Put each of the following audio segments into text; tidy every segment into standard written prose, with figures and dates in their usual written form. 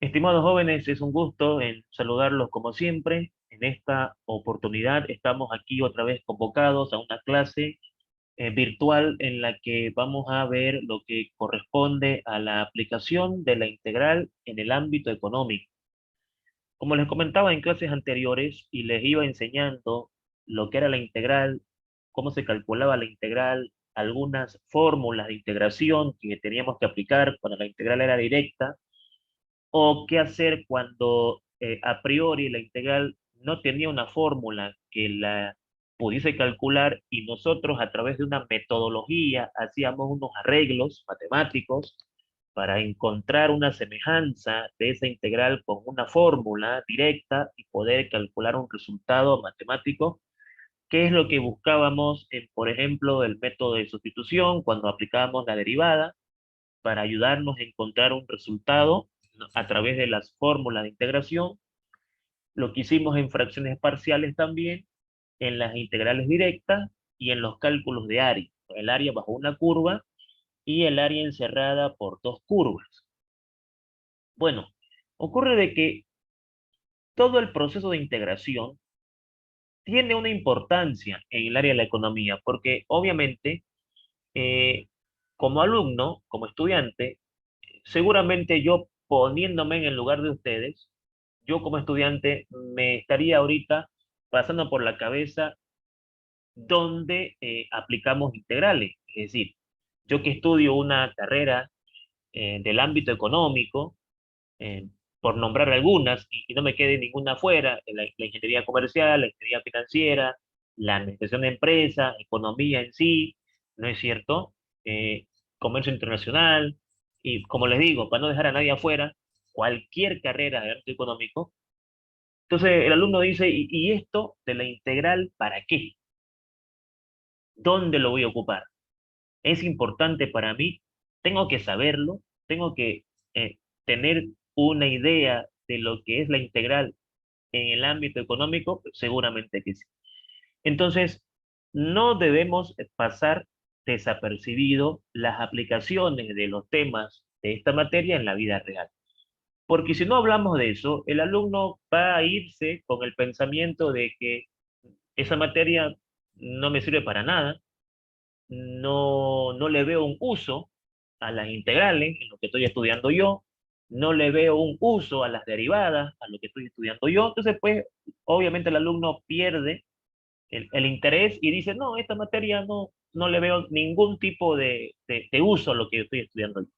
Estimados jóvenes, es un gusto en saludarlos como siempre. En esta oportunidad estamos aquí otra vez convocados a una clase virtual en la que vamos a ver lo que corresponde a la aplicación de la integral en el ámbito económico. Como les comentaba en clases anteriores y les iba enseñando lo que era la integral, cómo se calculaba la integral, algunas fórmulas de integración que teníamos que aplicar cuando la integral era directa o qué hacer cuando a priori la integral no tenía una fórmula que la pudiese calcular y nosotros a través de una metodología hacíamos unos arreglos matemáticos para encontrar una semejanza de esa integral con una fórmula directa y poder calcular un resultado matemático, que es lo que buscábamos en, por ejemplo, el método de sustitución cuando aplicábamos la derivada para ayudarnos a encontrar un resultado, ¿no?, a través de las fórmulas de integración. Lo que hicimos en fracciones parciales también, en las integrales directas y en los cálculos de área. El área bajo una curva y el área encerrada por dos curvas. Bueno, ocurre de que todo el proceso de integración tiene una importancia en el área de la economía, porque obviamente, eh, como alumno, como estudiante, seguramente yo poniéndome en el lugar de ustedes, yo como estudiante me estaría ahorita pasando por la cabeza dónde aplicamos integrales. Es decir, yo que estudio una carrera del ámbito económico, eh, por nombrar algunas, y no me quede ninguna afuera, la ingeniería comercial, la ingeniería financiera, la administración de empresas, economía en sí, ¿no es cierto? Eh, Comercio internacional, y como les digo, para no dejar a nadie afuera, cualquier carrera de ámbito económico. Entonces el alumno dice, ¿y esto de la integral para qué? ¿Dónde lo voy a ocupar? ¿Es importante para mí? ¿Tengo que saberlo? ¿Tengo que tener una idea de lo que es la integral en el ámbito económico? Pues seguramente que sí. Entonces, no debemos pasar desapercibido las aplicaciones de los temas de esta materia en la vida real. Porque si no hablamos de eso, el alumno va a irse con el pensamiento de que esa materia no me sirve para nada, no le veo un uso a las integrales, en lo que estoy estudiando yo, no le veo un uso a las derivadas, a lo que estoy estudiando yo. Entonces, pues, obviamente el alumno pierde el interés y dice, no, esta materia no le veo ningún tipo de uso a lo que yo estoy estudiando yo.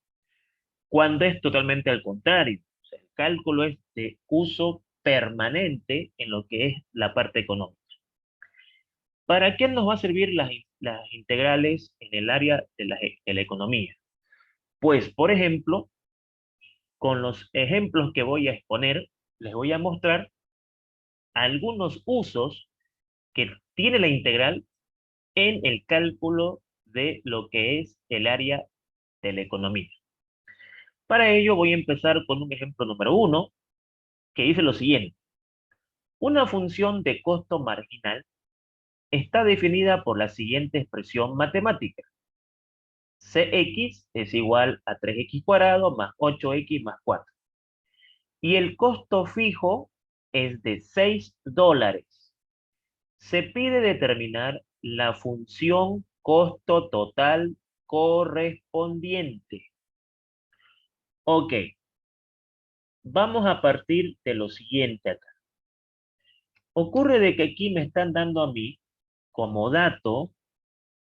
Cuando es totalmente al contrario. O sea, el cálculo es de uso permanente en lo que es la parte económica. ¿Para qué nos va a servir las integrales en el área de la economía? Pues, por ejemplo, con los ejemplos que voy a exponer, les voy a mostrar algunos usos que tiene la integral en el cálculo de lo que es el área de la economía. Para ello voy a empezar con un ejemplo número uno, que dice lo siguiente. Una función de costo marginal está definida por la siguiente expresión matemática. Cx es igual a 3x cuadrado más 8x más 4. Y el costo fijo es de $6. Se pide determinar la función costo total correspondiente. Ok, vamos a partir de lo siguiente acá. Ocurre de que aquí me están dando a mí como dato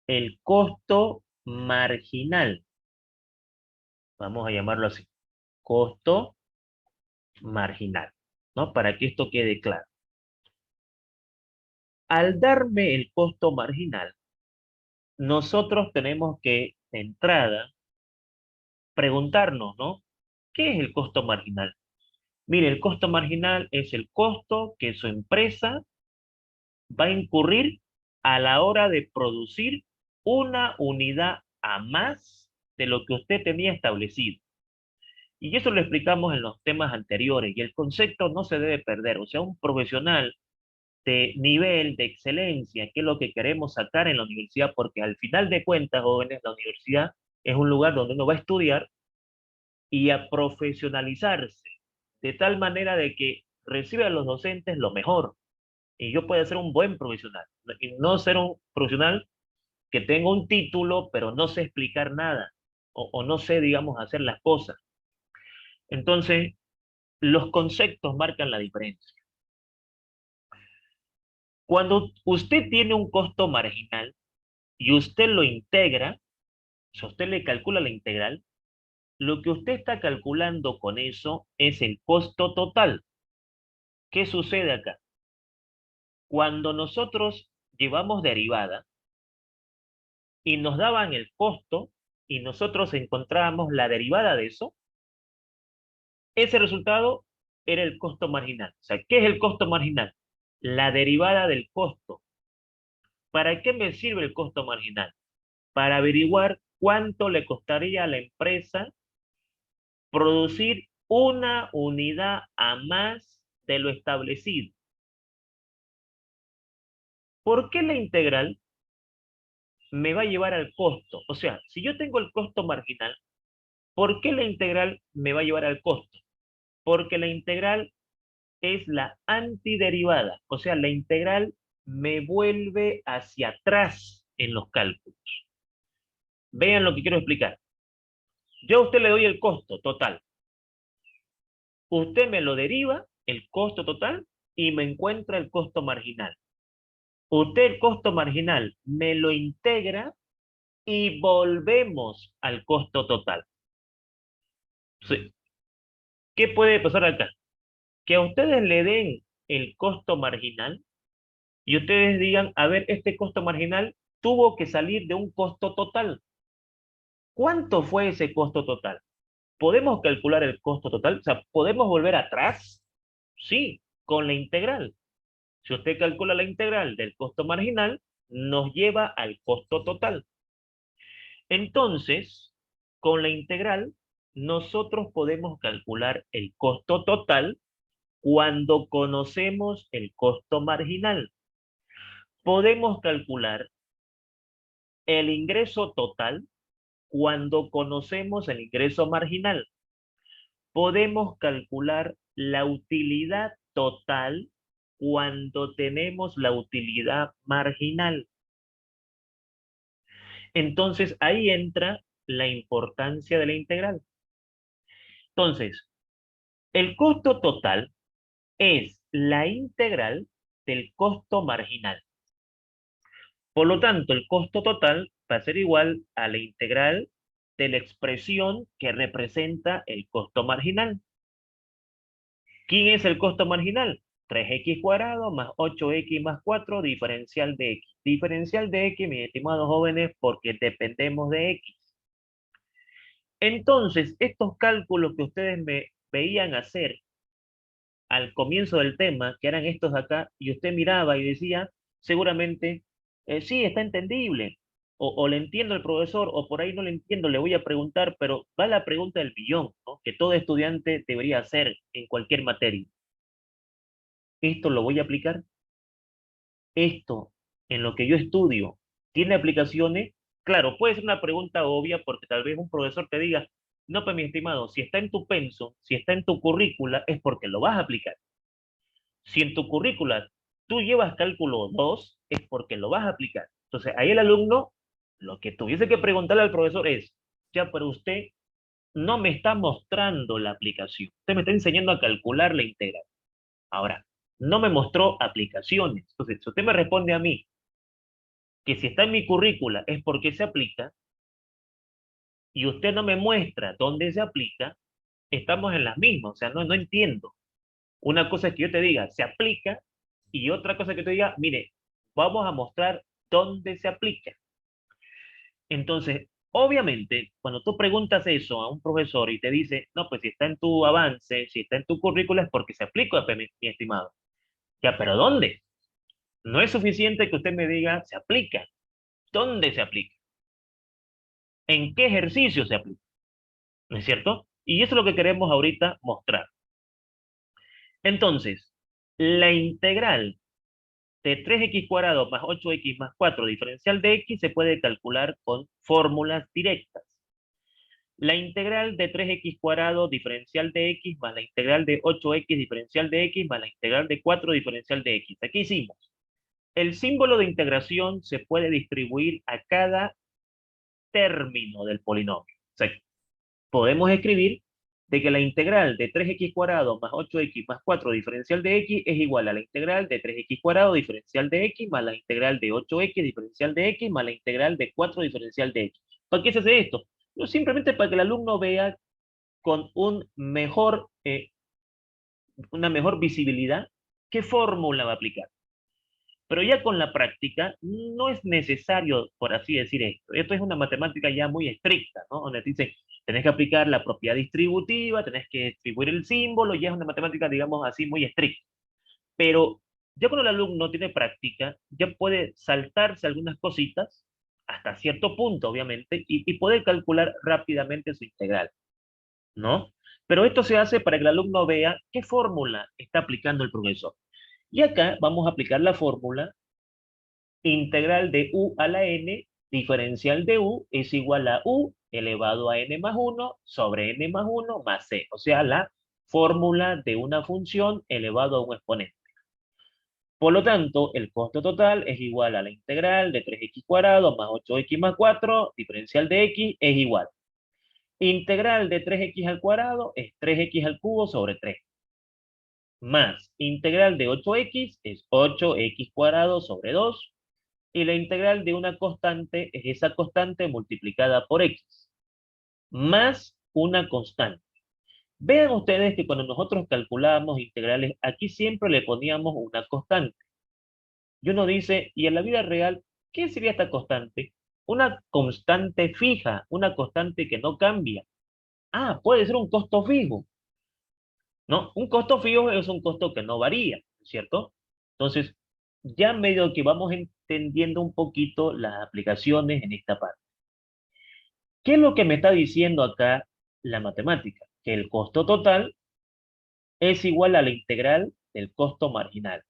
el costo marginal. Vamos a llamarlo así. Costo marginal, ¿no? Para que esto quede claro. Al darme el costo marginal, nosotros tenemos que, de entrada, preguntarnos, ¿no? ¿Qué es el costo marginal? Mire, el costo marginal es el costo que su empresa va a incurrir a la hora de producir una unidad a más de lo que usted tenía establecido. Y eso lo explicamos en los temas anteriores y el concepto no se debe perder. O sea, un profesional de nivel, de excelencia, que es lo que queremos sacar en la universidad, porque al final de cuentas, jóvenes, la universidad es un lugar donde uno va a estudiar y a profesionalizarse. de tal manera de que recibe a los docentes lo mejor y yo pueda ser un buen profesional y no ser un profesional que tenga un título pero no sé explicar nada o no sé, digamos, hacer las cosas. Entonces, los conceptos marcan la diferencia. Cuando usted tiene un costo marginal y usted lo integra, si usted le calcula la integral, lo que usted está calculando con eso es el costo total. ¿Qué sucede acá? Cuando nosotros llevamos derivada y nos daban el costo y nosotros encontrábamos la derivada de eso, ese resultado era el costo marginal. O sea, ¿qué es el costo marginal? La derivada del costo. ¿Para qué me sirve el costo marginal? Para averiguar cuánto le costaría a la empresa producir una unidad a más de lo establecido. ¿Por qué la integral me va a llevar al costo? O sea, si yo tengo el costo marginal, ¿por qué la integral me va a llevar al costo? Porque la integral es la antiderivada, o sea, la integral me vuelve hacia atrás en los cálculos. Vean lo que quiero explicar. Yo a usted le doy el costo total. Usted me lo deriva, el costo total, y me encuentra el costo marginal. Usted el costo marginal me lo integra y volvemos al costo total. Sí. ¿Qué puede pasar acá? Que a ustedes le den el costo marginal y ustedes digan, a ver, este costo marginal tuvo que salir de un costo total. ¿Cuánto fue ese costo total? ¿Podemos calcular el costo total? O sea, ¿podemos volver atrás? Sí, con la integral. Si usted calcula la integral del costo marginal, nos lleva al costo total. Entonces, con la integral, nosotros podemos calcular el costo total cuando conocemos el costo marginal. Podemos calcular el ingreso total cuando conocemos el ingreso marginal. Podemos calcular la utilidad total cuando tenemos la utilidad marginal. Entonces ahí entra la importancia de la integral. Entonces, el costo total es la integral del costo marginal. Por lo tanto, el costo total va a ser igual a la integral de la expresión que representa el costo marginal. ¿Quién es el costo marginal? 3x cuadrado más 8x más 4, diferencial de x. Diferencial de x, mis estimados jóvenes, porque dependemos de x. Entonces, estos cálculos que ustedes me veían hacer al comienzo del tema, que eran estos de acá, y usted miraba y decía, seguramente, sí, está entendible, o le entiendo al profesor, o por ahí no le entiendo, le voy a preguntar, pero va la pregunta del billón, ¿no? Que todo estudiante debería hacer en cualquier materia. ¿Esto lo voy a aplicar? ¿Esto en lo que yo estudio tiene aplicaciones? Claro, puede ser una pregunta obvia porque tal vez un profesor te diga, no, pues mi estimado, si está en tu penso, si está en tu currícula, es porque lo vas a aplicar. Si en tu currícula tú llevas cálculo 2 es porque lo vas a aplicar. Entonces, ahí el alumno, lo que tuviese que preguntarle al profesor es, ya, pero usted no me está mostrando la aplicación. Usted me está enseñando a calcular la integral. Ahora, no me mostró aplicaciones. Entonces, si usted me responde a mí que si está en mi currícula es porque se aplica, y usted no me muestra dónde se aplica, estamos en las mismas. O sea, no entiendo. Una cosa es que yo te diga, se aplica, y otra cosa que te diga, mire, vamos a mostrar dónde se aplica. Entonces, obviamente, cuando tú preguntas eso a un profesor y te dice, no, pues si está en tu avance, si está en tu currícula es porque se aplica, mi estimado. Ya, pero ¿dónde? No es suficiente que usted me diga, se aplica. ¿Dónde se aplica? ¿En qué ejercicio se aplica? ¿No es cierto? Y eso es lo que queremos ahorita mostrar. Entonces, la integral de 3x cuadrado más 8x más 4 diferencial de x se puede calcular con fórmulas directas. La integral de 3x cuadrado diferencial de x más la integral de 8x diferencial de x más la integral de 4 diferencial de x. Aquí hicimos. El símbolo de integración se puede distribuir a cada término del polinomio. O sea, podemos escribir de que la integral de 3x cuadrado más 8x más 4 diferencial de x es igual a la integral de 3x cuadrado diferencial de x más la integral de 8x diferencial de x más la integral de 4 diferencial de x. ¿Para qué se hace esto? No, simplemente para que el alumno vea con una mejor visibilidad qué fórmula va a aplicar. Pero ya con la práctica no es necesario, por así decir esto. Esto es una matemática ya muy estricta, ¿no? Donde te dicen, tenés que aplicar la propiedad distributiva, tenés que distribuir el símbolo, ya es una matemática, digamos así, muy estricta. Pero ya cuando el alumno tiene práctica, ya puede saltarse algunas cositas, hasta cierto punto, obviamente, y poder calcular rápidamente su integral, ¿no? Pero esto se hace para que el alumno vea qué fórmula está aplicando el profesor. Y acá vamos a aplicar la fórmula integral de u a la n diferencial de u es igual a u elevado a n más 1 sobre n más 1 más c. O sea, la fórmula de una función elevado a un exponente. Por lo tanto, el costo total es igual a la integral de 3x cuadrado más 8x más 4, diferencial de x es igual. Integral de 3x al cuadrado es 3x al cubo sobre 3. Más integral de 8x es 8x cuadrado sobre 2. Y la integral de una constante es esa constante multiplicada por x, más una constante. Vean ustedes que cuando nosotros calculábamos integrales, aquí siempre le poníamos una constante. Y uno dice, ¿y en la vida real qué sería esta constante? Una constante fija, una constante que no cambia. Ah, puede ser un costo fijo. No, un costo fijo es un costo que no varía, ¿cierto? Entonces, ya medio que vamos entendiendo un poquito las aplicaciones en esta parte. ¿Qué es lo que me está diciendo acá la matemática? Que el costo total es igual a la integral del costo marginal.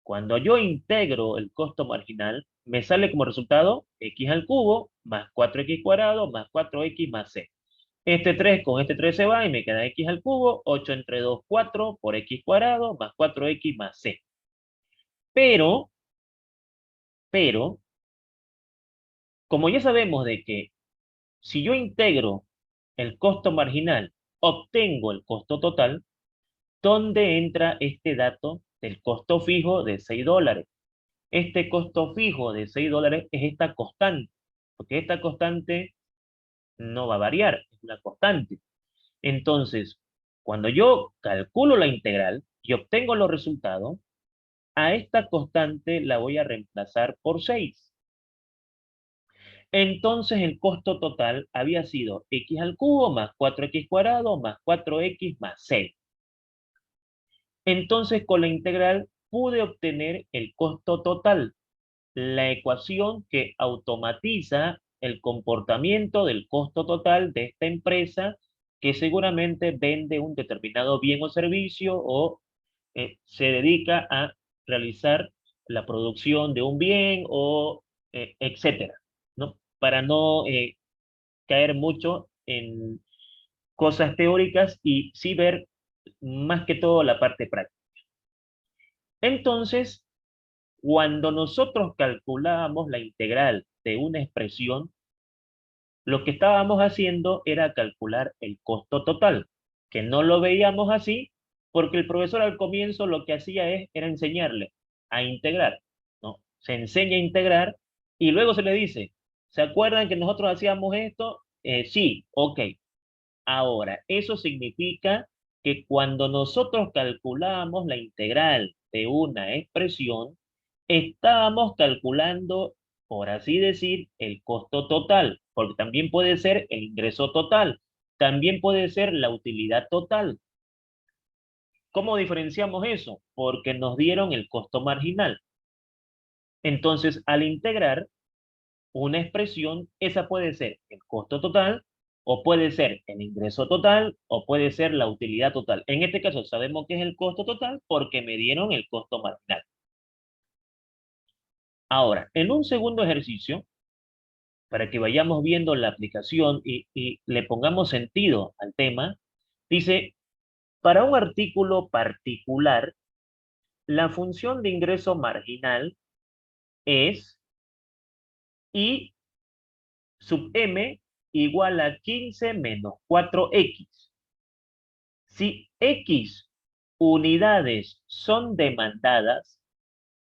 Cuando yo integro el costo marginal, me sale como resultado x al cubo más 4x cuadrado más 4x más c. Este 3 con este 3 se va y me queda x al cubo, 8 entre 2, 4 por x cuadrado más 4x más c. Pero, pero, como ya sabemos de que si yo integro el costo marginal, obtengo el costo total, ¿dónde entra este dato del costo fijo de $6? Este costo fijo de $6 es esta constante, porque esta constante no va a variar, es una constante. Entonces, cuando yo calculo la integral y obtengo los resultados, a esta constante la voy a reemplazar por 6. Entonces el costo total había sido x al cubo más 4x cuadrado más 4x más 6. Entonces con la integral pude obtener el costo total, la ecuación que automatiza el comportamiento del costo total de esta empresa que seguramente vende un determinado bien o servicio o se dedica a realizar la producción de un bien o etcétera, ¿no? Para no caer mucho en cosas teóricas y sí ver más que todo la parte práctica. Entonces, cuando nosotros calculábamos la integral de una expresión, lo que estábamos haciendo era calcular el costo total, que no lo veíamos así porque el profesor al comienzo lo que hacía era enseñarle a integrar, ¿no? Se enseña a integrar y luego se le dice, ¿se acuerdan que nosotros hacíamos esto? Sí, ok. Ahora, eso significa que cuando nosotros calculamos la integral de una expresión, estábamos calculando, por así decir, el costo total, porque también puede ser el ingreso total, también puede ser la utilidad total. ¿Cómo diferenciamos eso? Porque nos dieron el costo marginal. Entonces, al integrar una expresión, esa puede ser el costo total, o puede ser el ingreso total, o puede ser la utilidad total. En este caso sabemos que es el costo total porque me dieron el costo marginal. Ahora, en un segundo ejercicio, para que vayamos viendo la aplicación y le pongamos sentido al tema, dice, para un artículo particular, la función de ingreso marginal es I sub m igual a 15 menos 4x. Si X unidades son demandadas,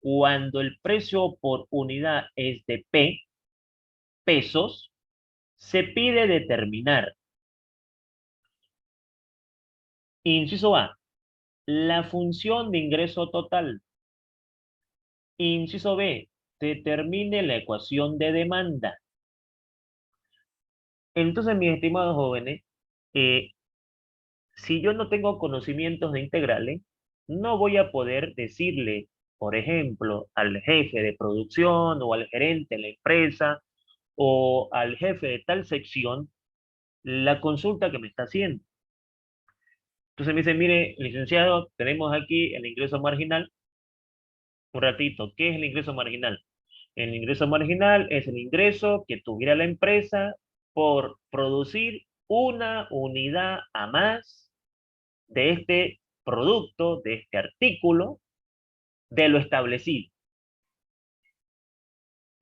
cuando el precio por unidad es de P pesos, se pide determinar, inciso A, la función de ingreso total. Inciso B, determine la ecuación de demanda. Entonces, mis estimados jóvenes, eh, si yo no tengo conocimientos de integrales, no voy a poder decirle, por ejemplo, al jefe de producción o al gerente de la empresa o al jefe de tal sección la consulta que me está haciendo. Entonces me dice, mire, licenciado, tenemos aquí el ingreso marginal. Un ratito, ¿qué es el ingreso marginal? El ingreso marginal es el ingreso que tuviera la empresa por producir una unidad a más de este producto, de este artículo, de lo establecido.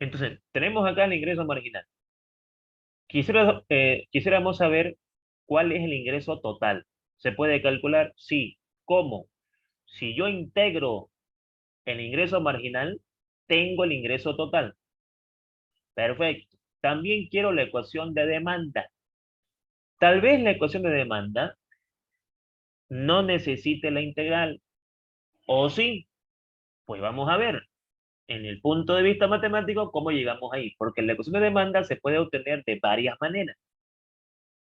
Entonces, tenemos acá el ingreso marginal. Quisiéramos saber cuál es el ingreso total. ¿Se puede calcular? Sí. ¿Cómo? Si yo integro el ingreso marginal, tengo el ingreso total. Perfecto. También quiero la ecuación de demanda. Tal vez la ecuación de demanda no necesite la integral. ¿O sí? Pues vamos a ver en el punto de vista matemático cómo llegamos ahí. Porque la ecuación de demanda se puede obtener de varias maneras.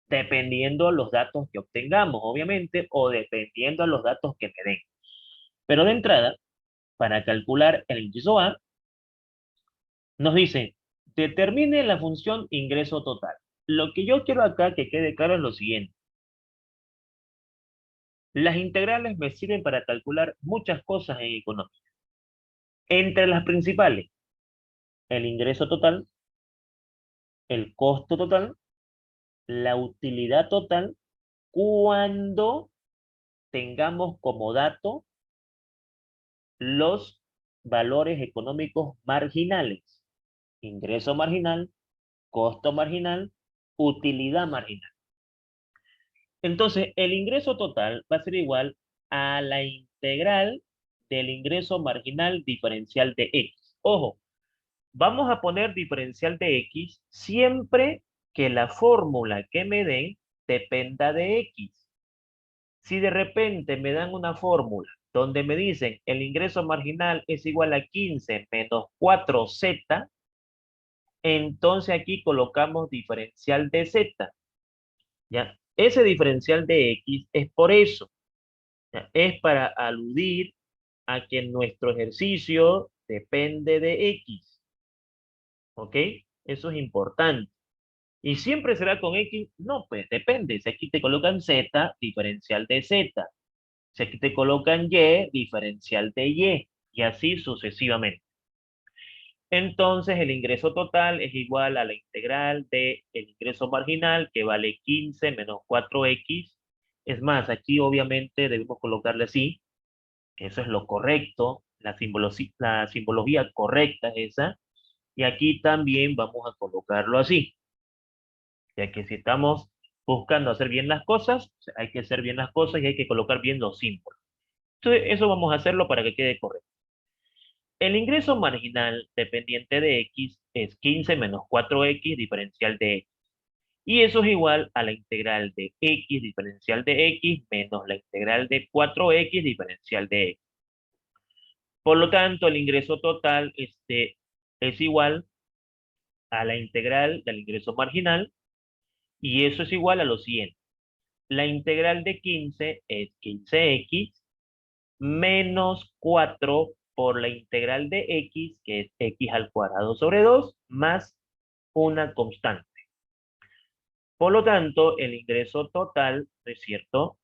Dependiendo de los datos que obtengamos, obviamente, o dependiendo de los datos que me den. Pero de entrada, para calcular el inciso A, nos dice, determine la función ingreso total. Lo que yo quiero acá que quede claro es lo siguiente. Las integrales me sirven para calcular muchas cosas en economía. Entre las principales, el ingreso total, el costo total, la utilidad total, cuando tengamos como dato los valores económicos marginales. Ingreso marginal, costo marginal, utilidad marginal. Entonces, el ingreso total va a ser igual a la integral del ingreso marginal diferencial de X. Ojo, vamos a poner diferencial de X siempre que la fórmula que me den dependa de X. Si de repente me dan una fórmula donde me dicen el ingreso marginal es igual a 15 menos 4Z, entonces aquí colocamos diferencial de Z. ¿Ya? Ese diferencial de X es por eso. ¿Ya? Es para aludir a que nuestro ejercicio depende de X. ¿Ok? Eso es importante. ¿Y siempre será con X? No, pues depende. Si aquí te colocan Z, diferencial de Z. Si aquí te colocan Y, diferencial de Y. Y así sucesivamente. Entonces el ingreso total es igual a la integral del ingreso marginal, que vale 15 menos 4x. Es más, aquí obviamente debemos colocarle así, que eso es lo correcto, la simbología correcta es esa. Y aquí también vamos a colocarlo así, ya que si estamos buscando hacer bien las cosas, o sea, hay que hacer bien las cosas y hay que colocar bien los símbolos. Entonces, eso vamos a hacerlo para que quede correcto. El ingreso marginal dependiente de X es 15 menos 4X diferencial de X. Y eso es igual a la integral de X diferencial de X menos la integral de 4X diferencial de X. Por lo tanto, el ingreso total es igual a la integral del ingreso marginal y eso es igual a lo siguiente. La integral de 15 es 15x menos 4 por la integral de x, que es x al cuadrado sobre 2, más una constante. Por lo tanto, el ingreso total, ¿no es cierto?,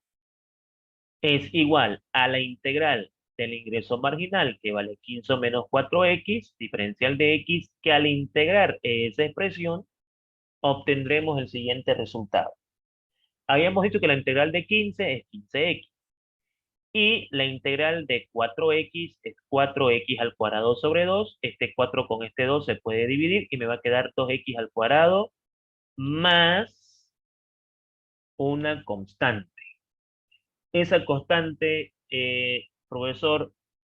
es igual a la integral del ingreso marginal, que vale 15 menos 4x, diferencial de x, que al integrar esa expresión obtendremos el siguiente resultado. Habíamos dicho que la integral de 15 es 15x y la integral de 4x es 4x al cuadrado sobre 2. Este 4 con este 2 se puede dividir y me va a quedar 2x al cuadrado más una constante. Esa constante, profesor,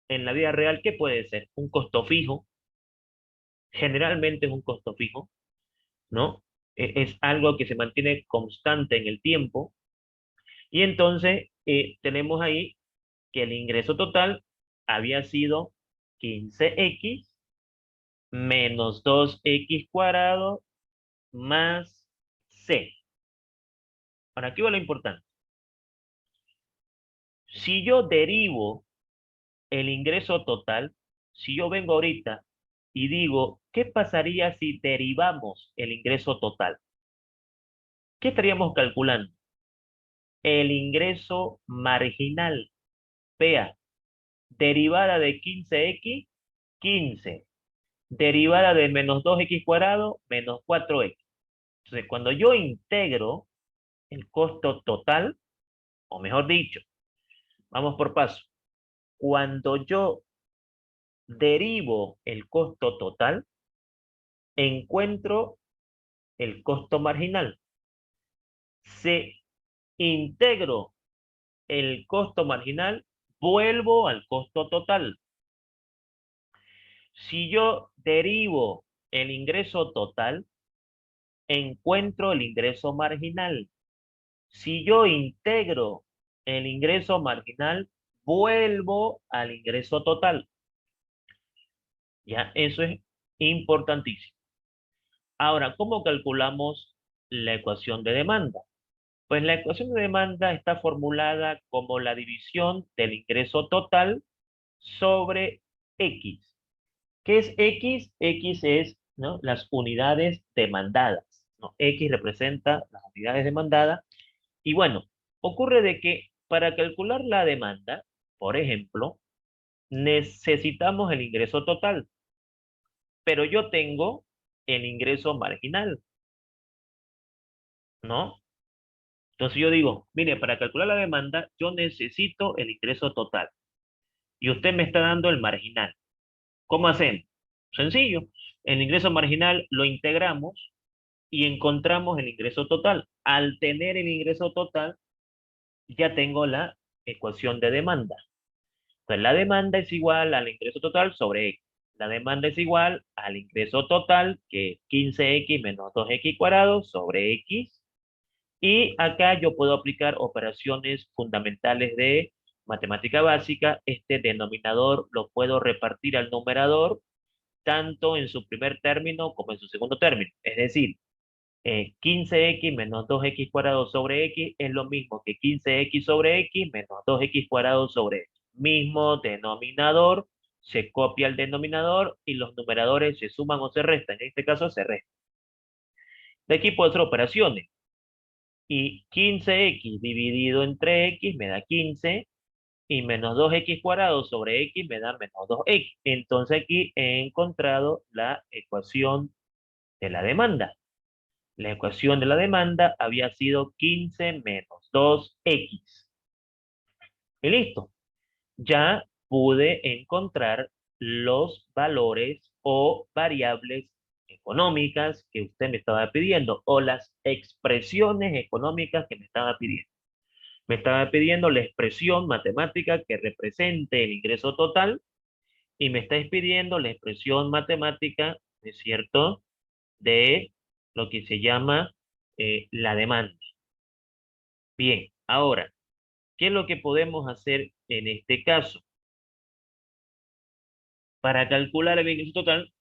en la vida real, ¿qué puede ser? Un costo fijo. Generalmente es un costo fijo, ¿no? Es algo que se mantiene constante en el tiempo. Y entonces tenemos ahí que el ingreso total había sido 15x menos 2x cuadrado más c. Ahora, aquí va lo importante. Si yo derivo el ingreso total, si yo vengo ahorita y digo, ¿qué pasaría si derivamos el ingreso total? ¿Qué estaríamos calculando? El ingreso marginal. Vea, derivada de 15x, 15. Derivada de menos 2x cuadrado, menos 4x. Entonces, cuando yo integro el costo total, o mejor dicho, vamos por paso. Cuando yo derivo el costo total, encuentro el costo marginal. Si integro el costo marginal, vuelvo al costo total. Si yo derivo el ingreso total, encuentro el ingreso marginal. Si yo integro el ingreso marginal, vuelvo al ingreso total. Ya, eso es importantísimo. Ahora, ¿cómo calculamos la ecuación de demanda? Pues la ecuación de demanda está formulada como la división del ingreso total sobre X. ¿Qué es X? X es, ¿no?, las unidades demandadas, ¿no? X representa las unidades demandadas. Y bueno, ocurre de que para calcular la demanda, por ejemplo, necesitamos el ingreso total, pero yo tengo el ingreso marginal, ¿no? Entonces yo digo, mire, para calcular la demanda, yo necesito el ingreso total. Y usted me está dando el marginal. ¿Cómo hacemos? Sencillo. El ingreso marginal lo integramos y encontramos el ingreso total. Al tener el ingreso total, ya tengo la ecuación de demanda. Entonces, la demanda es igual al ingreso total sobre X. La demanda es igual al ingreso total, que es 15x menos 2x cuadrado sobre X. Y acá yo puedo aplicar operaciones fundamentales de matemática básica. Este denominador lo puedo repartir al numerador, tanto en su primer término como en su segundo término. Es decir, 15x menos 2x cuadrado sobre x es lo mismo que 15x sobre x menos 2x cuadrado sobre x. Mismo denominador, se copia el denominador y los numeradores se suman o se restan. En este caso se restan. De aquí puedo hacer operaciones. Y 15x dividido entre x me da 15 y menos 2x cuadrado sobre x me da menos 2x. Entonces aquí he encontrado la ecuación de la demanda. La ecuación de la demanda había sido 15 menos 2x. Y listo. Ya pude encontrar los valores o variables económicas que usted me estaba pidiendo, o las expresiones económicas que me estaba pidiendo. Me estaba pidiendo la expresión matemática que represente el ingreso total y me estáis pidiendo la expresión matemática, ¿es cierto?, de lo que se llama la demanda. Bien, ahora, ¿qué es lo que podemos hacer en este caso? Para calcular el ingreso total,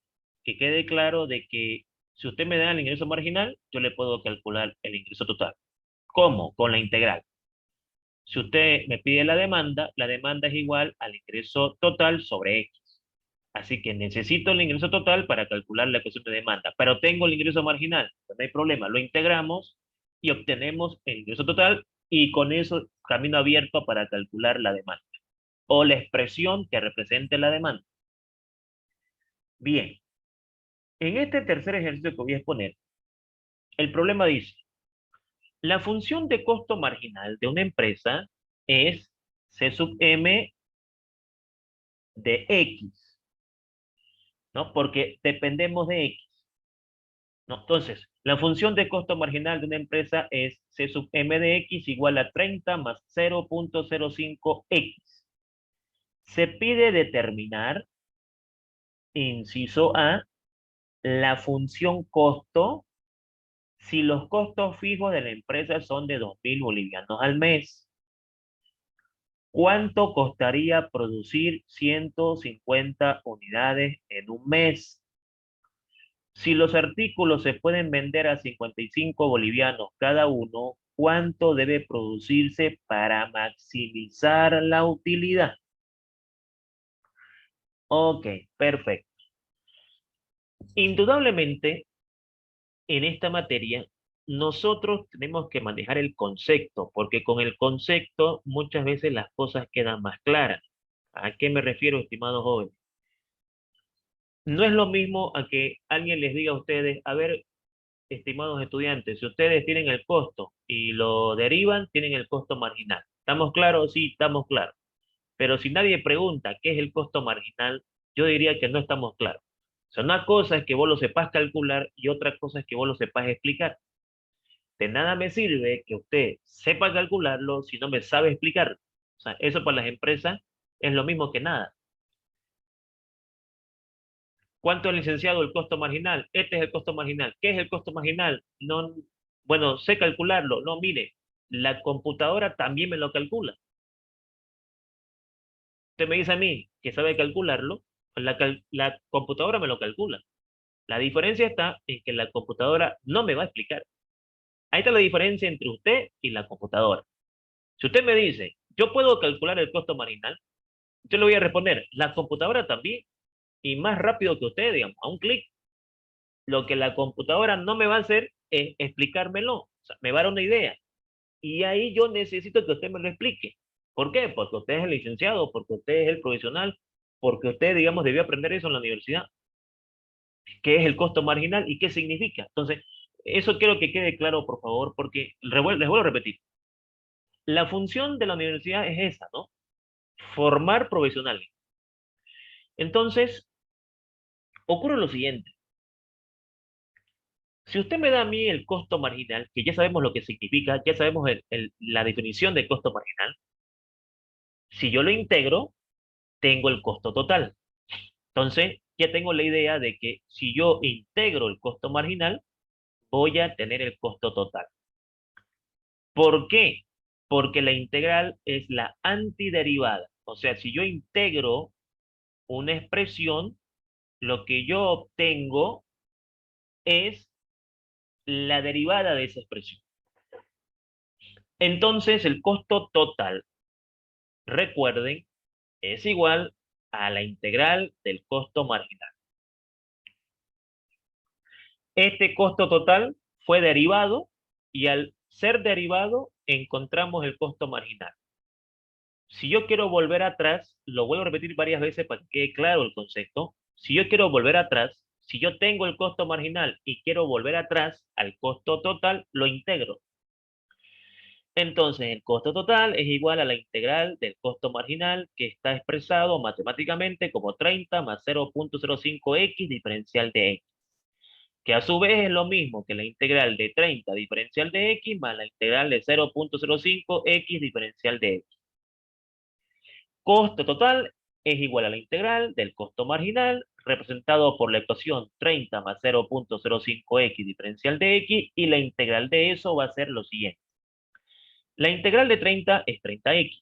que quede claro de que si usted me da el ingreso marginal, yo le puedo calcular el ingreso total. ¿Cómo? Con la integral. Si usted me pide la demanda es igual al ingreso total sobre X. Así que necesito el ingreso total para calcular la ecuación de demanda, pero tengo el ingreso marginal, pues no hay problema, lo integramos y obtenemos el ingreso total y con eso camino abierto para calcular la demanda o la expresión que represente la demanda. Bien, en este tercer ejercicio que voy a exponer, El problema dice, la función de costo marginal de una empresa es C sub M de X, ¿no? Porque dependemos de X, ¿no? Entonces, la función de costo marginal de una empresa es C sub M de X igual a 30 más 0.05X. Se pide determinar, inciso A, la función costo si los costos fijos de la empresa son de 2.000 bolivianos al mes. ¿Cuánto costaría producir 150 unidades en un mes? Si los artículos se pueden vender a 55 bolivianos cada uno, ¿cuánto debe producirse para maximizar la utilidad? Ok, perfecto. Indudablemente, en esta materia, nosotros tenemos que manejar el concepto, porque con el concepto muchas veces las cosas quedan más claras. ¿A qué me refiero, estimados jóvenes? No es lo mismo a que alguien les diga a ustedes, a ver, estimados estudiantes, si ustedes tienen el costo y lo derivan, tienen el costo marginal. ¿Estamos claros? Sí, estamos claros. Pero si nadie pregunta qué es el costo marginal, yo diría que no estamos claros. O sea, una cosa es que vos lo sepas calcular y otra cosa es que vos lo sepas explicar. De nada me sirve que usted sepa calcularlo si no me sabe explicar. O sea, eso para las empresas es lo mismo que nada. ¿Cuánto es, licenciado, el costo marginal? Este es el costo marginal. ¿Qué es el costo marginal? No, bueno, sé calcularlo. No, mire, la computadora también me lo calcula. Usted me dice a mí que sabe calcularlo, pues la computadora me lo calcula. La diferencia está en que la computadora no me va a explicar. Ahí está la diferencia entre usted y la computadora. Si usted me dice, yo puedo calcular el costo marginal, yo le voy a responder, la computadora también, y más rápido que usted, digamos, a un clic. Lo que la computadora no me va a hacer es explicármelo, o sea, me va a dar una idea. Y ahí yo necesito que usted me lo explique. ¿Por qué? Porque usted es el licenciado, porque usted es el profesional, porque usted, digamos, debió aprender eso en la universidad. ¿Qué es el costo marginal y qué significa? Entonces, eso quiero que quede claro, por favor, porque les vuelvo a repetir. La función de la universidad es esa, ¿no? Formar profesionales. Entonces, ocurre lo siguiente. Si usted me da a mí el costo marginal, que ya sabemos lo que significa, ya sabemos la definición de costo marginal, si yo lo integro, tengo el costo total. Entonces, ya tengo la idea de que si yo integro el costo marginal, voy a tener el costo total. ¿Por qué? Porque la integral es la antiderivada. O sea, si yo integro una expresión, lo que yo obtengo es la derivada de esa expresión. Entonces, el costo total, recuerden, es igual a la integral del costo marginal. Este costo total fue derivado y al ser derivado encontramos el costo marginal. Si yo quiero volver atrás, lo vuelvo a repetir varias veces para que quede claro el concepto. Si yo quiero volver atrás, si yo tengo el costo marginal y quiero volver atrás al costo total, lo integro. Entonces, el costo total es igual a la integral del costo marginal que está expresado matemáticamente como 30 más 0.05x diferencial de x, que a su vez es lo mismo que la integral de 30 diferencial de x más la integral de 0.05x diferencial de x. Costo total es igual a la integral del costo marginal representado por la ecuación 30 más 0.05x diferencial de x, y la integral de eso va a ser lo siguiente. La integral de 30 es 30x.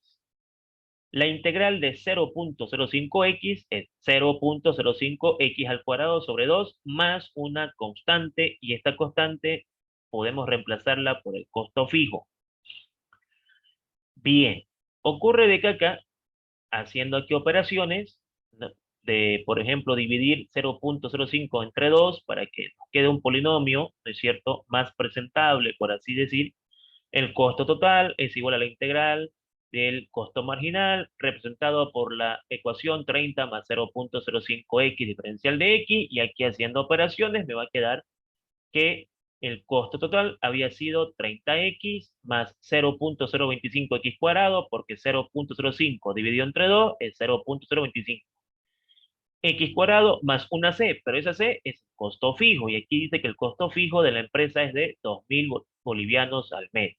La integral de 0.05x es 0.05x al cuadrado sobre 2 más una constante, y esta constante podemos reemplazarla por el costo fijo. Bien, ocurre de que acá, haciendo aquí operaciones, ¿no?, de, por ejemplo, dividir 0.05 entre 2 para que nos quede un polinomio, ¿no es cierto?, más presentable, por así decir, el costo total es igual a la integral del costo marginal representado por la ecuación 30 más 0.05x diferencial de x, y aquí haciendo operaciones me va a quedar que el costo total había sido 30x más 0.025x cuadrado, porque 0.05 dividido entre 2 es 0.025. X cuadrado más una C, pero esa C es costo fijo, y aquí dice que el costo fijo de la empresa es de 2.000 bolivianos al mes.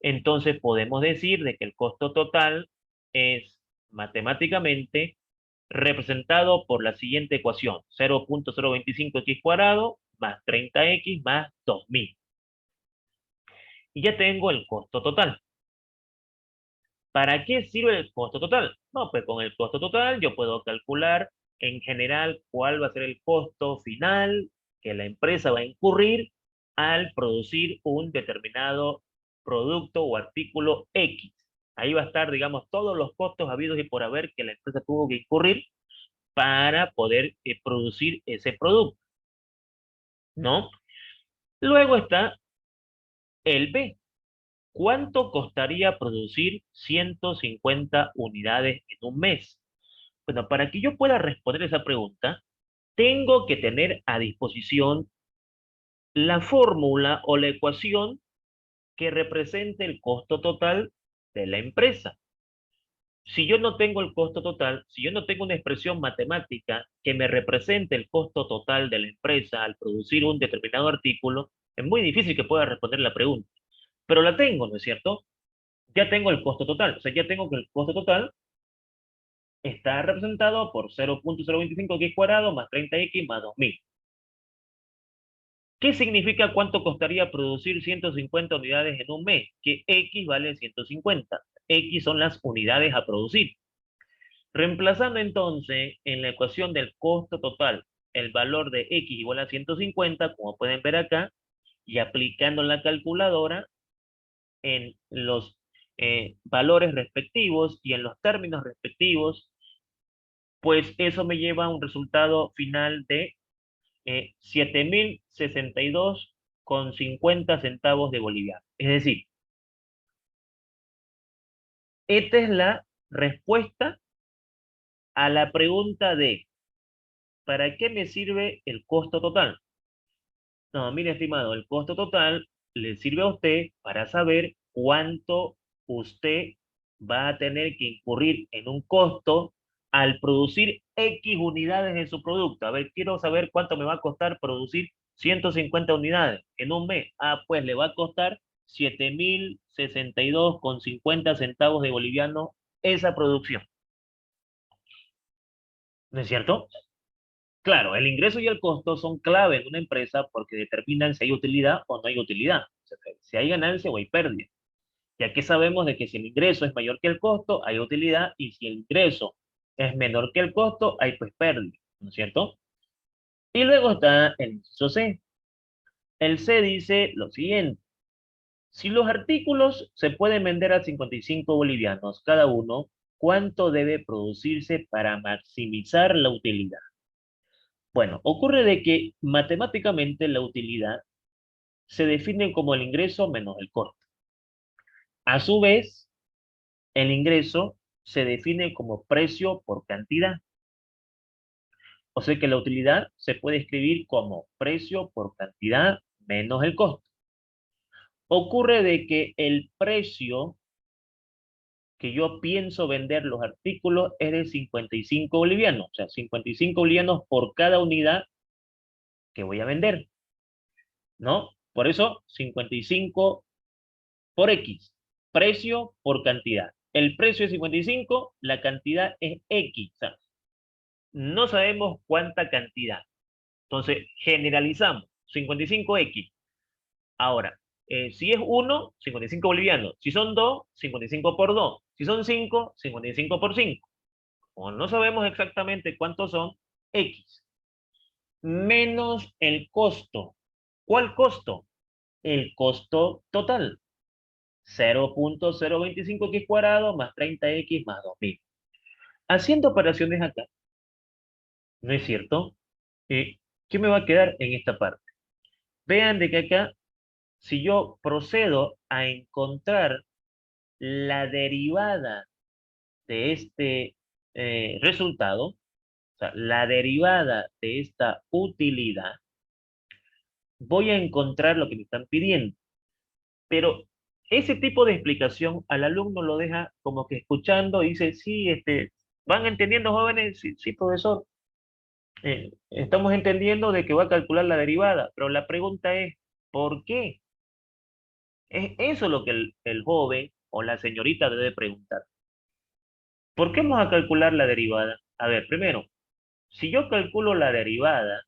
Entonces podemos decir de que el costo total es matemáticamente representado por la siguiente ecuación: 0.025x cuadrado más 30x más 2.000. Y ya tengo el costo total. ¿Para qué sirve el costo total? No, pues con el costo total yo puedo calcular en general cuál va a ser el costo final que la empresa va a incurrir al producir un determinado producto o artículo X. Ahí va a estar, digamos, todos los costos habidos y por haber que la empresa tuvo que incurrir para poder producir ese producto, ¿no? Luego está el B. ¿Cuánto costaría producir 150 unidades en un mes? Bueno, para que yo pueda responder esa pregunta, tengo que tener a disposición la fórmula o la ecuación que represente el costo total de la empresa. Si yo no tengo el costo total, si yo no tengo una expresión matemática que me represente el costo total de la empresa al producir un determinado artículo, es muy difícil que pueda responder la pregunta. Pero la tengo, ¿no es cierto? Ya tengo el costo total. O sea, ya tengo que el costo total está representado por 0.025x cuadrado más 30x más 2.000. ¿Qué significa cuánto costaría producir 150 unidades en un mes? Que X vale 150. X son las unidades a producir. Reemplazando entonces en la ecuación del costo total el valor de X igual a 150, como pueden ver acá, y aplicando en la calculadora en los valores respectivos y en los términos respectivos, pues eso me lleva a un resultado final de 7.062,50 de boliviano. Es decir, esta es la respuesta a la pregunta de ¿para qué me sirve el costo total? No, mire, estimado, el costo total le sirve a usted para saber cuánto usted va a tener que incurrir en un costo al producir X unidades de su producto. A ver, quiero saber cuánto me va a costar producir 150 unidades en un mes. Ah, pues le va a costar 7.062,50 de boliviano esa producción. ¿No es cierto? Claro, el ingreso y el costo son clave en una empresa porque determinan si hay utilidad o no hay utilidad. O sea, si hay ganancia o hay pérdida. Ya que sabemos de que si el ingreso es mayor que el costo, hay utilidad, y si el ingreso es menor que el costo, hay pues pérdida, ¿no es cierto? Y luego está el inciso C. El C dice lo siguiente: si los artículos se pueden vender a 55 bolivianos cada uno, ¿cuánto debe producirse para maximizar la utilidad? Bueno, ocurre de que matemáticamente la utilidad se define como el ingreso menos el costo. A su vez, el ingreso se define como precio por cantidad. O sea que la utilidad se puede escribir como precio por cantidad menos el costo. Ocurre de que el precio que yo pienso vender los artículos es de 55 bolivianos. O sea, 55 bolivianos por cada unidad que voy a vender, ¿no? Por eso, 55 por X, precio por cantidad. El precio es 55, la cantidad es X. O sea, no sabemos cuánta cantidad. Entonces, generalizamos. 55X. Ahora, si es 1, 55 bolivianos. Si son 2, 55 por 2. Si son 5, 55 por 5. Como no sabemos exactamente cuántos son, X. Menos el costo. ¿Cuál costo? El costo total. 0.025x cuadrado más 30x más 2.000. Haciendo operaciones acá, ¿no es cierto? ¿Qué me va a quedar en esta parte? Vean de que acá, si yo procedo a encontrar la derivada de este resultado, o sea, la derivada de esta utilidad, voy a encontrar lo que me están pidiendo. Pero ese tipo de explicación al alumno lo deja como que escuchando y dice, sí, ¿van entendiendo, jóvenes? Sí, sí, profesor. Estamos entendiendo de que va a calcular la derivada, pero la pregunta es, ¿por qué? Es eso lo que el joven o la señorita debe preguntar. ¿Por qué vamos a calcular la derivada? A ver, primero, si yo calculo la derivada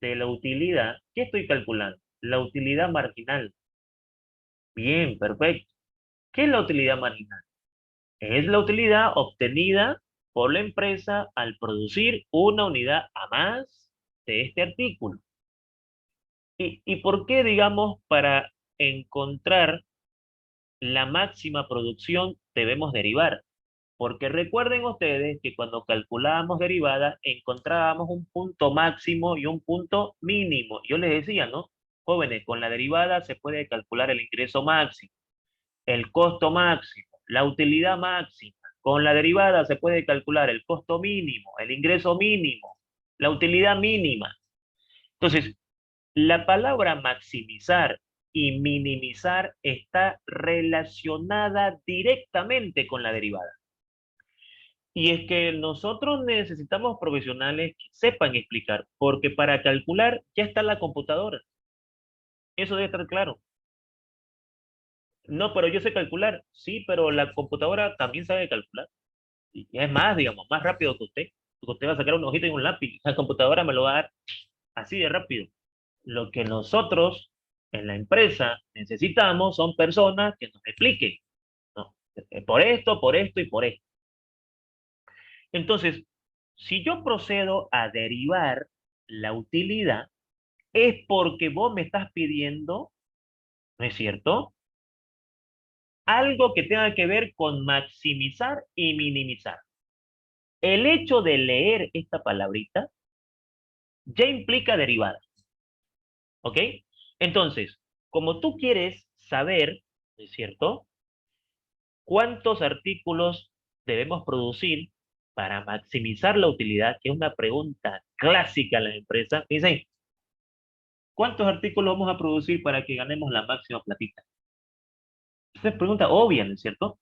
de la utilidad, ¿qué estoy calculando? La utilidad marginal. Bien, perfecto. ¿Qué es la utilidad marginal? Es la utilidad obtenida por la empresa al producir una unidad a más de este artículo. ¿Y por qué, digamos, para encontrar la máxima producción debemos derivar? Porque recuerden ustedes que cuando calculábamos derivadas encontrábamos un punto máximo y un punto mínimo. Yo les decía, ¿no? Jóvenes, con la derivada se puede calcular el ingreso máximo, el costo máximo, la utilidad máxima. Con la derivada se puede calcular el costo mínimo, el ingreso mínimo, la utilidad mínima. Entonces, la palabra maximizar y minimizar está relacionada directamente con la derivada. Y es que nosotros necesitamos profesionales que sepan explicar, porque para calcular ya está la computadora. Eso debe estar claro. No, pero yo sé calcular. Sí, pero la computadora también sabe calcular. Y es más, digamos, más rápido que usted. Porque usted va a sacar una hojita y un lápiz. La computadora me lo va a dar así de rápido. Lo que nosotros en la empresa necesitamos son personas que nos expliquen, ¿no? Por esto y por esto. Entonces, si yo procedo a derivar la utilidad, es porque vos me estás pidiendo, ¿no es cierto? Algo que tenga que ver con maximizar y minimizar. El hecho de leer esta palabrita ya implica derivada, ¿ok? Entonces, como tú quieres saber, ¿no es cierto? ¿Cuántos artículos debemos producir para maximizar la utilidad? Que es una pregunta clásica en la empresa. Dicen, ¿cuántos artículos vamos a producir para que ganemos la máxima platita? Esa es pregunta obvia, ¿no es cierto?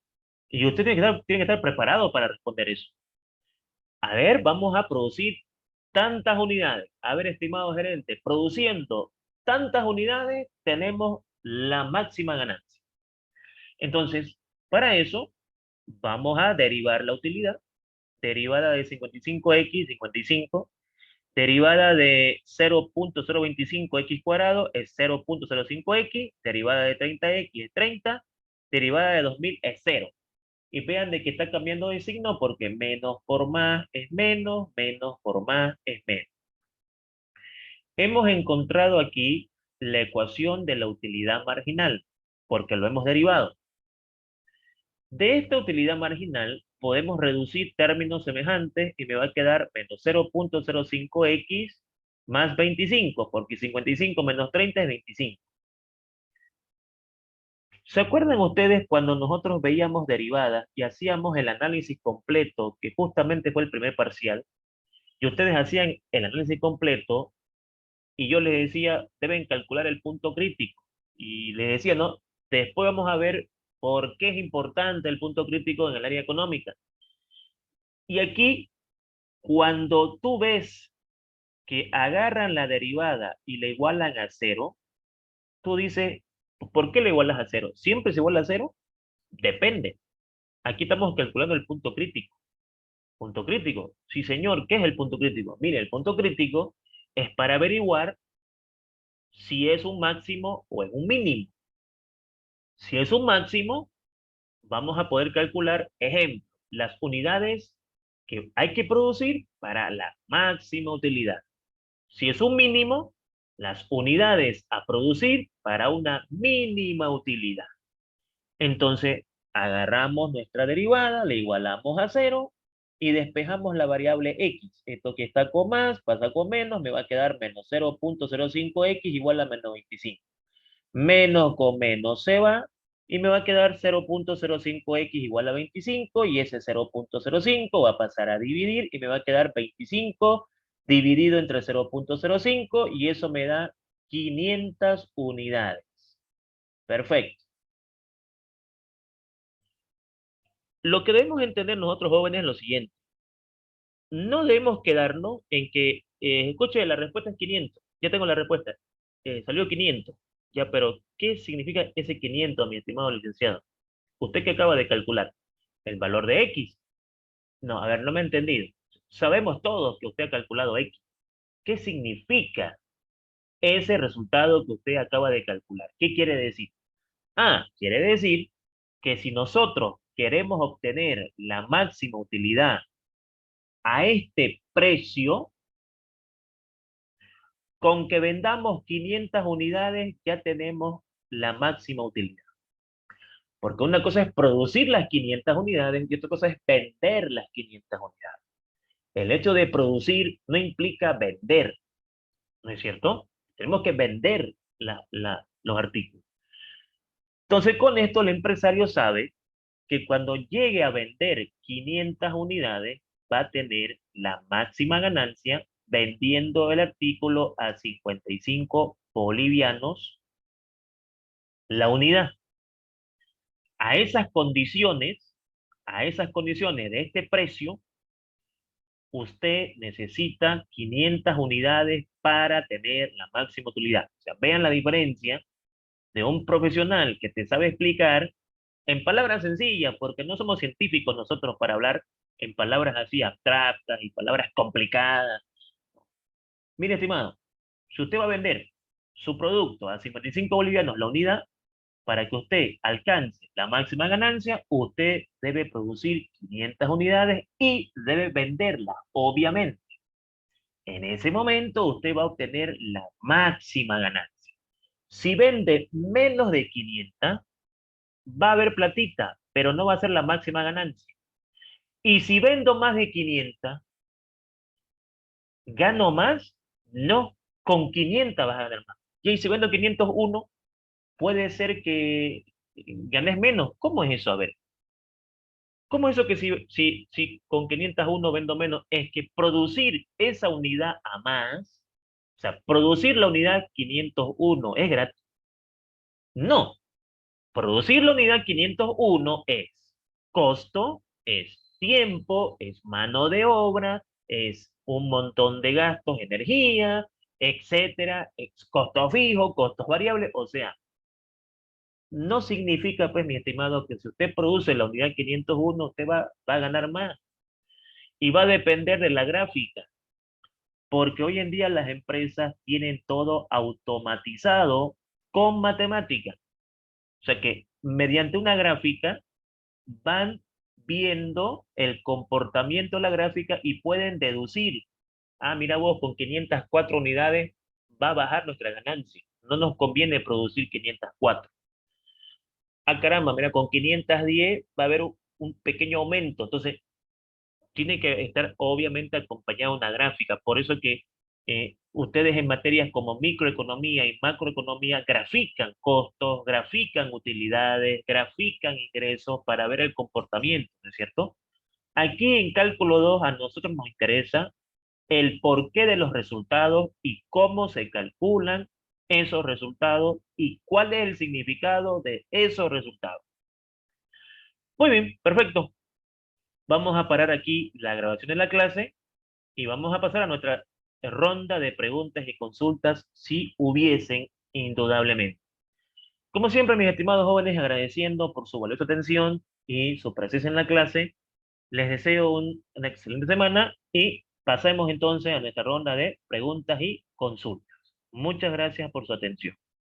Y usted tiene que estar preparado para responder eso. A ver, vamos a producir tantas unidades. A ver, estimado gerente, produciendo tantas unidades tenemos la máxima ganancia. Entonces, para eso, vamos a derivar la utilidad. Derivada de 55x, 55. Derivada de 0.025x cuadrado es 0.05x. Derivada de 30x es 30. Derivada de 2000 es 0. Y vean de que está cambiando de signo porque menos por más es menos, menos por más es menos. Hemos encontrado aquí la ecuación de la utilidad marginal, porque lo hemos derivado. De esta utilidad marginal podemos reducir términos semejantes y me va a quedar menos 0.05x más 25, porque 55 menos 30 es 25. ¿Se acuerdan ustedes cuando nosotros veíamos derivadas y hacíamos el análisis completo, que justamente fue el primer parcial, y ustedes hacían el análisis completo y yo les decía, deben calcular el punto crítico? Y les decía, no, después vamos a ver por qué es importante el punto crítico en el área económica. Y aquí, cuando tú ves que agarran la derivada y la igualan a cero, tú dices, ¿por qué la igualas a cero? ¿Siempre se iguala a cero? Depende. Aquí estamos calculando el punto crítico. Punto crítico. Sí, señor, ¿qué es el punto crítico? Mire, el punto crítico es para averiguar si es un máximo o es un mínimo. Si es un máximo, vamos a poder calcular, ejemplo, las unidades que hay que producir para la máxima utilidad. Si es un mínimo, las unidades a producir para una mínima utilidad. Entonces, agarramos nuestra derivada, le igualamos a cero y despejamos la variable x. Esto que está con más pasa con menos, me va a quedar menos 0.05x igual a menos 25. Menos con menos se va y me va a quedar 0.05x igual a 25 y ese 0.05 va a pasar a dividir y me va a quedar 25 dividido entre 0.05 y eso me da 500 unidades. Perfecto. Lo que debemos entender nosotros jóvenes es lo siguiente. No debemos quedarnos en que, escuche, la respuesta es 500. Ya tengo la respuesta. Salió 500. Ya, pero ¿qué significa ese 500, mi estimado licenciado? ¿Usted qué acaba de calcular? ¿El valor de X? No, a ver, no me he entendido. Sabemos todos que usted ha calculado X. ¿Qué significa ese resultado que usted acaba de calcular? ¿Qué quiere decir? Ah, quiere decir que si nosotros queremos obtener la máxima utilidad a este precio, con que vendamos 500 unidades ya tenemos la máxima utilidad. Porque una cosa es producir las 500 unidades y otra cosa es vender las 500 unidades. El hecho de producir no implica vender, ¿no es cierto? Tenemos que vender los artículos. Entonces, con esto el empresario sabe que cuando llegue a vender 500 unidades, va a tener la máxima ganancia vendiendo el artículo a 55 bolivianos la unidad. A esas condiciones, a esas condiciones de este precio, usted necesita 500 unidades para tener la máxima utilidad. O sea, vean la diferencia de un profesional que te sabe explicar en palabras sencillas, porque no somos científicos nosotros para hablar en palabras así abstractas y palabras complicadas. Mire, estimado, si usted va a vender su producto a 55 bolivianos la unidad, para que usted alcance la máxima ganancia, usted debe producir 500 unidades y debe venderlas, obviamente. En ese momento usted va a obtener la máxima ganancia. Si vende menos de 500, va a haber platita, pero no va a ser la máxima ganancia. Y si vendo más de 500, ¿gano más? No, con 500 vas a ganar más. Y si vendo 501, puede ser que ganes menos. ¿Cómo es eso? A ver, ¿cómo es eso que si con 501 vendo menos? Es que producir esa unidad a más, o sea, producir la unidad 501 es gratis. No, producir la unidad 501 es costo, es tiempo, es mano de obra, es un montón de gastos, energía, etcétera, es costo fijo, costos variables, o sea, no significa, pues, mi estimado, que si usted produce la unidad 501, usted va a ganar más. Y va a depender de la gráfica, porque hoy en día las empresas tienen todo automatizado con matemáticas. O sea que mediante una gráfica van viendo el comportamiento de la gráfica y pueden deducir, ah, mira vos, con 504 unidades va a bajar nuestra ganancia. No nos conviene producir 504. Ah, caramba, mira, con 510 va a haber un pequeño aumento. Entonces, tiene que estar obviamente acompañada de una gráfica. Por eso que ustedes en materias como microeconomía y macroeconomía grafican costos, grafican utilidades, grafican ingresos para ver el comportamiento, ¿no es cierto? Aquí en cálculo 2 a nosotros nos interesa el porqué de los resultados y cómo se calculan esos resultados y cuál es el significado de esos resultados. Muy bien, perfecto. Vamos a parar aquí la grabación de la clase y vamos a pasar a nuestra ronda de preguntas y consultas si hubiesen, indudablemente. Como siempre, mis estimados jóvenes, agradeciendo por su valiosa atención y su presencia en la clase, les deseo una excelente semana y pasemos entonces a nuestra ronda de preguntas y consultas. Muchas gracias por su atención.